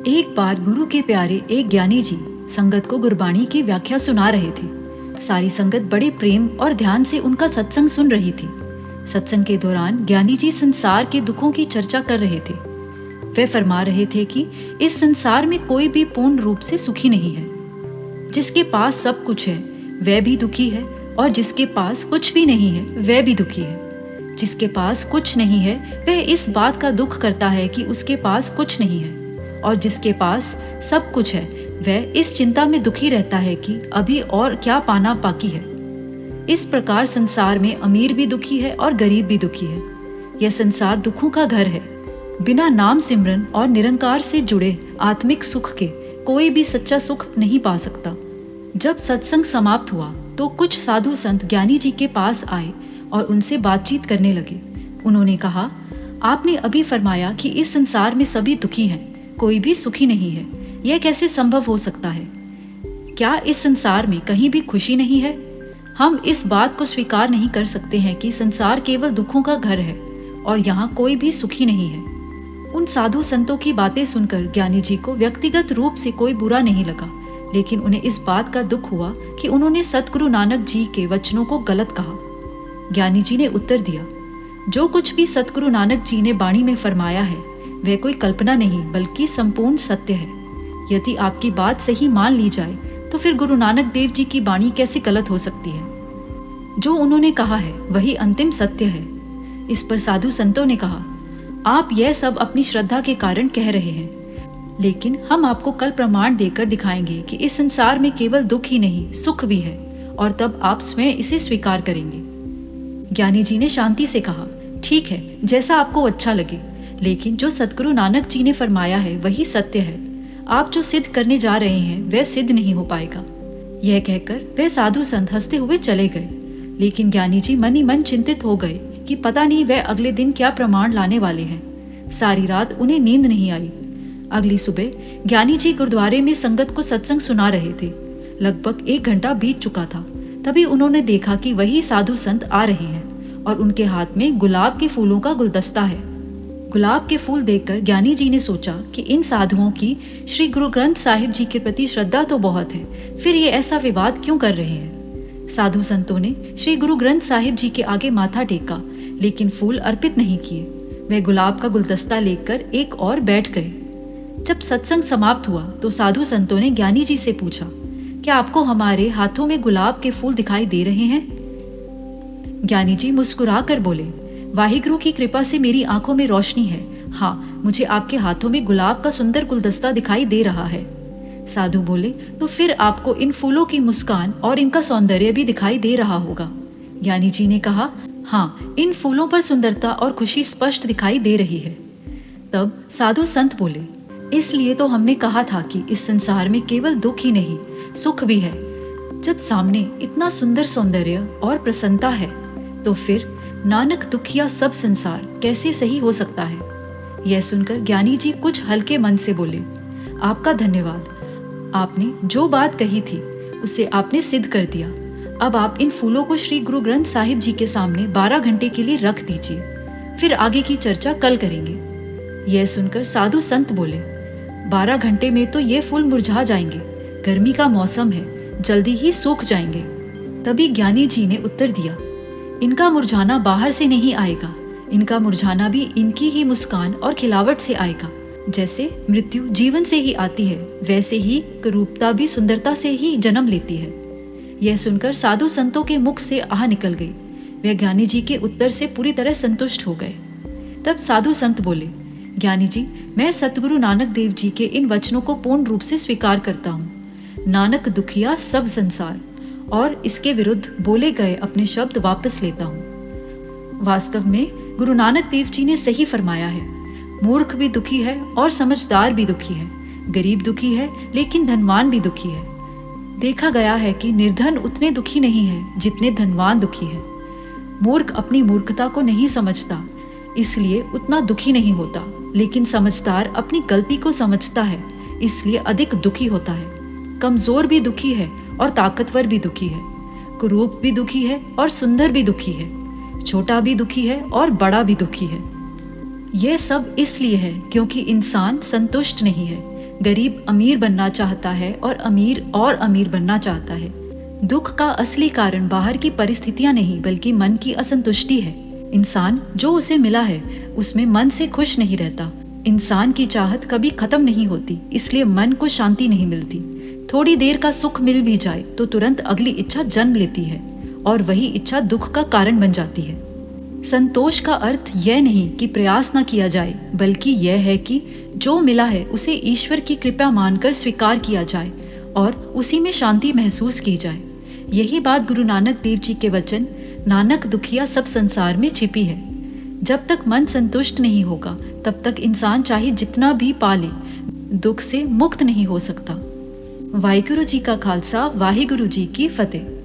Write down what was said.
एक बार गुरु के प्यारे एक ज्ञानी जी संगत को गुरबाणी की व्याख्या सुना रहे थे। सारी संगत बड़े प्रेम और ध्यान से उनका सत्संग सुन रही थी। सत्संग के दौरान ज्ञानी जी संसार के दुखों की चर्चा कर रहे थे। वे फरमा रहे थे कि इस संसार में कोई भी पूर्ण रूप से सुखी नहीं है। जिसके पास सब कुछ है वह भी दुखी है, और जिसके पास कुछ भी नहीं है वह भी दुखी है। जिसके पास कुछ नहीं है वह इस बात का दुख करता है कि उसके पास कुछ नहीं है, और जिसके पास सब कुछ है वह इस चिंता में दुखी रहता है कि अभी और क्या पाना बाकी है। इस प्रकार संसार में अमीर भी दुखी है और गरीब भी दुखी है। यह संसार दुखों का घर है। बिना नाम सिमरन और निरंकार से जुड़े आत्मिक सुख के कोई भी सच्चा सुख नहीं पा सकता। जब सत्संग समाप्त हुआ तो कुछ साधु संत ज्ञानी जी के पास आए और उनसे बातचीत करने लगे। उन्होंने कहा, आपने अभी फरमाया कि इस संसार में सभी दुखी हैं, कोई भी सुखी नहीं है। यह कैसे संभव हो सकता है? क्या इस संसार में कहीं भी खुशी नहीं है? हम इस बात को स्वीकार नहीं कर सकते हैं कि संसार केवल दुखों का घर है और यहाँ कोई भी सुखी नहीं है। उन साधु संतों की बातें सुनकर ज्ञानी जी को व्यक्तिगत रूप से कोई बुरा नहीं लगा, लेकिन उन्हें इस बात का दुख हुआ कि उन्होंने सतगुरु नानक जी के वचनों को गलत कहा। ज्ञानी जी ने उत्तर दिया, जो कुछ भी सतगुरु नानक जी ने बाणी में फरमाया है वह कोई कल्पना नहीं बल्कि संपूर्ण सत्य है। यदि आपकी बात सही मान ली जाए तो फिर गुरु नानक देव जी की बाणी कैसे गलत हो सकती है? जो उन्होंने कहा है वही अंतिम सत्य है। इस पर साधु संतों ने कहा, आप यह सब अपनी श्रद्धा के कारण कह रहे हैं, लेकिन हम आपको कल प्रमाण देकर दिखाएंगे कि इस संसार में केवल दुख ही नहीं सुख भी है, और तब आप स्वयं इसे स्वीकार करेंगे। ज्ञानी जी ने शांति से कहा, ठीक है, जैसा आपको अच्छा लगे, लेकिन जो सतगुरु नानक जी ने फरमाया है वही सत्य है। आप जो सिद्ध करने जा रहे हैं वह सिद्ध नहीं हो पाएगा। यह कहकर वह साधु संत हंसते हुए चले गए, लेकिन ज्ञानी जी मन ही मन चिंतित हो गए कि पता नहीं वह अगले दिन क्या प्रमाण लाने वाले हैं। सारी रात उन्हें नींद नहीं आई। अगली सुबह ज्ञानी जी गुरुद्वारे में संगत को सत्संग सुना रहे थे। लगभग 1 घंटा बीत चुका था। तभी उन्होंने देखा कि वही साधु संत आ रहे हैं और उनके हाथ में गुलाब के फूलों का गुलदस्ता है। गुलाब के फूल देखकर ज्ञानी जी ने सोचा कि इन साधुओं की श्री गुरु ग्रंथ साहिब जी के प्रति श्रद्धा तो बहुत है, फिर ये ऐसा विवाद क्यों कर रहे हैं? साधु संतों ने श्री गुरु ग्रंथ साहिब जी के आगे माथा टेका, लेकिन फूल अर्पित नहीं किए। वे गुलाब का गुलदस्ता लेकर एक और बैठ गए। जब सत्संग समाप्त हुआ तो साधु संतों ने ज्ञानी जी से पूछा, क्या आपको हमारे हाथों में गुलाब के फूल दिखाई दे रहे हैं? ज्ञानी जी मुस्कुरा कर बोले, वाहिगुरु की कृपा से मेरी आंखों में रोशनी है। हाँ, मुझे आपके हाथों में गुलाब का सुंदर गुलदस्ता दिखाई दे रहा है। साधु बोले, तो फिर आपको इन फूलों की मुस्कान और इनका सौंदर्य भी दिखाई दे रहा होगा। ज्ञानी जी ने कहा, हाँ, इन फूलों पर सुंदरता और खुशी स्पष्ट दिखाई दे रही है। तब साधु संत बोले, इसलिए तो हमने कहा था कि इस संसार में केवल दुख ही नहीं सुख भी है। जब सामने इतना सुंदर सौंदर्य और प्रसन्नता है तो फिर नानक दुखिया सब संसार कैसे सही हो सकता है? यह सुनकर ज्ञानी जी कुछ हल्के मन से बोले, आपका धन्यवाद। आपने जो बात कही थी उसे आपने सिद्ध कर दिया। अब आप इन फूलों को श्री गुरु ग्रंथ साहिब जी के सामने 12 घंटे के लिए रख दीजिए, फिर आगे की चर्चा कल करेंगे। यह सुनकर साधु संत बोले, 12 घंटे में तो ये फूल मुरझा जाएंगे, गर्मी का मौसम है, जल्दी ही सूख जाएंगे। तभी ज्ञानी जी ने उत्तर दिया, इनका मुरझाना बाहर से नहीं आएगा, इनका मुरझाना भी इनकी ही मुस्कान और खिलावट से आएगा। जैसे मृत्यु जीवन से ही आती है, वैसे ही कुरूपता भी सुंदरता से ही जन्म लेती है। यह सुनकर साधु संतों के मुख से आह निकल गई। वे ज्ञानी जी के उत्तर से पूरी तरह संतुष्ट हो गए। तब साधु संत बोले, ज्ञानी जी, मैं सतगुरु नानक देव जी के इन वचनों को पूर्ण रूप से स्वीकार करता हूँ। नानक दुखिया सब संसार, और इसके विरुद्ध बोले गए अपने शब्द वापस लेता हूँ। वास्तव में गुरु नानक देव जी ने सही फरमाया है। मूर्ख भी दुखी है और समझदार भी दुखी है, गरीब दुखी है लेकिन धनवान भी दुखी है। देखा गया है कि निर्धन उतने दुखी नहीं है जितने धनवान दुखी है। मूर्ख अपनी मूर्खता को नहीं समझता, इसलिए उतना दुखी नहीं होता, लेकिन समझदार अपनी गलती को समझता है, इसलिए अधिक दुखी होता है। कमजोर भी दुखी है और ताकतवर भी दुखी है, कुरूप भी दुखी है और सुंदर भी दुखी है, छोटा भी दुखी है और बड़ा भी दुखी है। यह सब इसलिए है क्योंकि इंसान संतुष्ट नहीं है, गरीब अमीर बनना चाहता है और अमीर बनना चाहता है। दुख का असली कारण बाहर की परिस्थितियां नहीं बल्कि मन की असंतुष्टि है। इंसान जो उसे मिला है उसमें मन से खुश नहीं रहता। इंसान की चाहत कभी खत्म नहीं होती, इसलिए मन को शांति नहीं मिलती। थोड़ी देर का सुख मिल भी जाए तो तुरंत अगली इच्छा जन्म लेती है और वही इच्छा दुख का कारण बन जाती है। संतोष का अर्थ यह नहीं कि प्रयास न किया जाए, बल्कि यह है कि जो मिला है उसे ईश्वर की कृपा मानकर स्वीकार किया जाए और उसी में शांति महसूस की जाए। यही बात गुरु नानक देव जी के वचन नानक दुखिया सब संसार में छिपी है। जब तक मन संतुष्ट नहीं होगा तब तक इंसान चाहे जितना भी पाले दुख से मुक्त नहीं हो सकता। वाहिगुरु जी का खालसा, वाहिगुरु जी की फतेह।